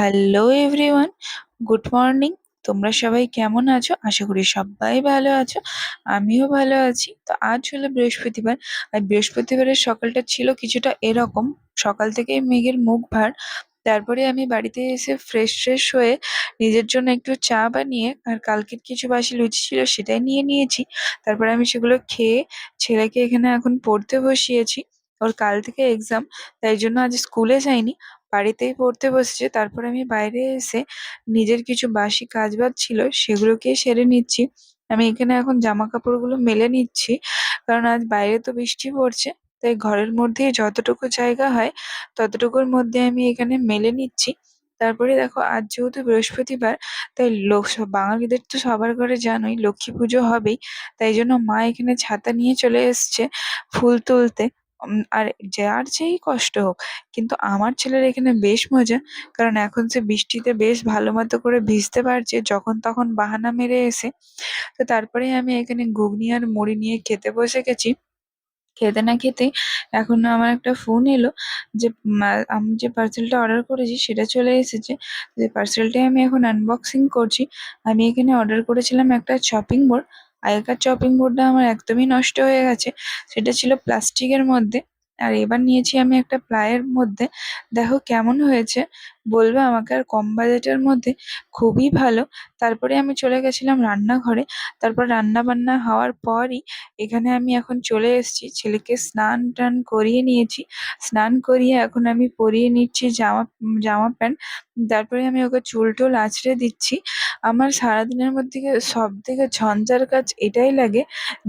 Hello everyone, good morning. তোমরা সবাই কেমন আছো? আশা করি সবাই ভালো আছো। আমিও ভালো আছি। তো আজ হলো বৃহস্পতিবার। আর বৃহস্পতিবারের সকালটা ছিল কিছুটা এরকম। সকাল থেকেই মেঘের মুখ ভার। তারপরে আমি বাড়িতে এসে ফ্রেশ হয়ে নিজের জন্য একটু চা বানিয়ে আর কালকের কিছু বাসি লুচি ছিল সেটাই নিয়ে নিয়েছি। তারপরে আমি সেগুলো খেয়ে ছেলেকে এখানে এখন পড়তে বসিয়েছি। ওর কাল থেকে এক্সাম, তাই জন্য আজ স্কুলে যাইনি, বাড়িতেই পড়তে বসেছে। তারপর আমি বাইরে এসে নিজের কিছু বাসি কাজবাজ ছিল সেগুলোকে সেরে নিচ্ছি। আমি এখানে এখন জামা কাপড়গুলো মেলে নিচ্ছি, কারণ আজ বাইরে তো বৃষ্টি পড়ছে। তাই ঘরের মধ্যেই যতটুকু জায়গা হয় ততটুকুর মধ্যে আমি এখানে মেলে নিচ্ছি। তারপরে দেখো, আজ যেহেতু বৃহস্পতিবার, তাই বাঙালিদের তো সবার ঘরে জানোই লক্ষ্মী পুজো হবেই। তাই জন্য মা এখানে ছাতা নিয়ে চলে এসছে ফুল তুলতে। আর যার যেই কষ্ট হোক, কিন্তু আমার ছেলের এখানে বেশ মজা, কারণ এখন সে বৃষ্টিতে বেশ ভালো মতো করে ভিজতে পারছে যখন তখন বাহানা মেরে এসে। তো তারপরে আমি এখানে ঘুগনি আর মুড়ি নিয়ে খেতে বসে গেছি। খেতে না খেতেই এখন আমার একটা ফোন এলো যে আমি যে পার্সেলটা অর্ডার করেছি সেটা চলে এসেছে। যে পার্সেলটাই আমি এখন আনবক্সিং করছি। আমি এখানে অর্ডার করেছিলাম একটা চপিং বোর্ড। আগেকার চপিং বোর্ডটা আমার একদমই নষ্ট হয়ে গেছে, সেটা ছিল প্লাস্টিকের মধ্যে। আর এবার নিয়েছি আমি একটা প্লাইয়ের মধ্যে। দেখো কেমন হয়েছে বলবে আমাকে, আর কম বাজেটের মধ্যে খুবই ভালো। তারপরে আমি চলে গেছিলাম রান্নাঘরে। তারপর রান্না বান্না হওয়ার পরই এখানে আমি এখন চলে এসেছি, ছেলেকে স্নান টান করিয়ে নিয়েছি। স্নান করিয়ে এখন আমি পরিয়ে নিচ্ছি জামা জামা প্যান্ট। তারপরে আমি ওকে চুল টুল আঁচড়ে দিচ্ছি। আমার সারাদিনের মধ্যে সব থেকে ঝঞ্ঝার কাজ এটাই লাগে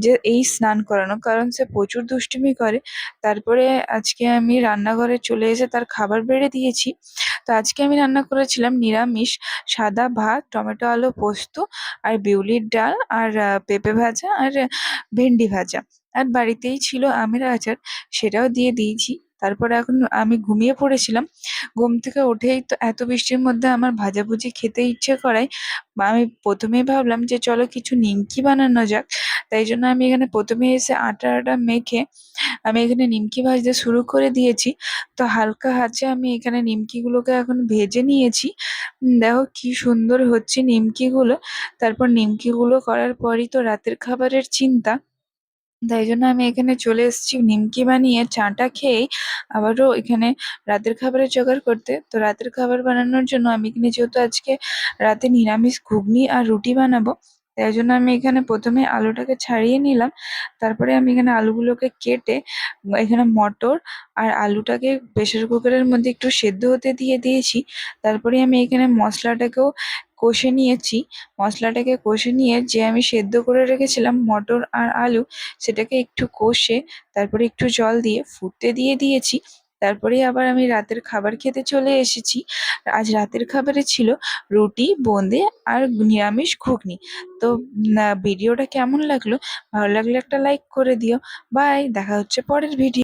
যে এই স্নান করানো, কারণ সে প্রচুর দুষ্টুমি করে। তারপরে আজকে আমি রান্নাঘরে চলে এসে তার খাবার বেড়ে দিয়েছি। তো আজকে আমি রান্না করেছিলাম নিরামিষ, সাদা ভাত, টমেটো আলু পোস্ত, আর বিউলির ডাল, আর পেঁপে ভাজা, আর ভেন্ডি ভাজা। আর বাড়িতেই ছিল আমের আচার, সেটাও দিয়ে দিয়েছি। তারপরে এখন আমি ঘুমিয়ে পড়েছিলাম। ঘুম থেকে উঠেই তো এত বৃষ্টির মধ্যে আমার ভাজাভুজি খেতে ইচ্ছে করায় বা আমি প্রথমেই ভাবলাম যে চলো কিছু নিমকি বানানো যাক। তাই জন্য আমি এখানে প্রথমে এসে আটা মেখে আমি এখানে নিমকি ভাজতে শুরু করে দিয়েছি। তো হালকা আঁচে আমি এখানে নিমকিগুলোকে এখন ভেজে নিয়েছি। দেখো কি সুন্দর হচ্ছে নিমকিগুলো। তারপর নিমকিগুলো করার পরই তো রাতের খাবারের চিন্তা। তাই জন্য আমি এখানে চলে এসেছি নিমকি বানিয়ে চাটা খেয়েই আবারও এখানে রাতের খাবারের জোগাড় করতে। তো রাতের খাবার বানানোর জন্য আমি এখানে যেহেতু আজকে রাতে নিরামিষ ঘুগনি আর রুটি বানাবো, তাই জন্য আমি এখানে প্রথমে আলুটাকে ছাড়িয়ে নিলাম। তারপরে আমি এখানে আলুগুলোকে কেটে এখানে মটর আর আলুটাকে প্রেসার কুকারের মধ্যে একটু সেদ্ধ হতে দিয়ে দিয়েছি। তারপরে আমি এখানে মশলাটাকেও কষে নিয়েছি। মশলাটাকে কষে নিয়ে যে আমি সেদ্ধ করে রেখেছিলাম মটর আর আলু, সেটাকে একটু কষে তারপরে একটু জল দিয়ে ফুটতে দিয়ে দিয়েছি। তারপরে আবার আমি রাতের খাবার খেতে চলে এসেছি। আজ রাতের খাবারে ছিল রুটি, বোঁদে, আর নিরামিষ ঘুগনি। তো ভিডিওটা কেমন লাগলো? ভালো লাগলে একটা লাইক করে দিও। বাই, দেখা হচ্ছে পরের ভিডিও।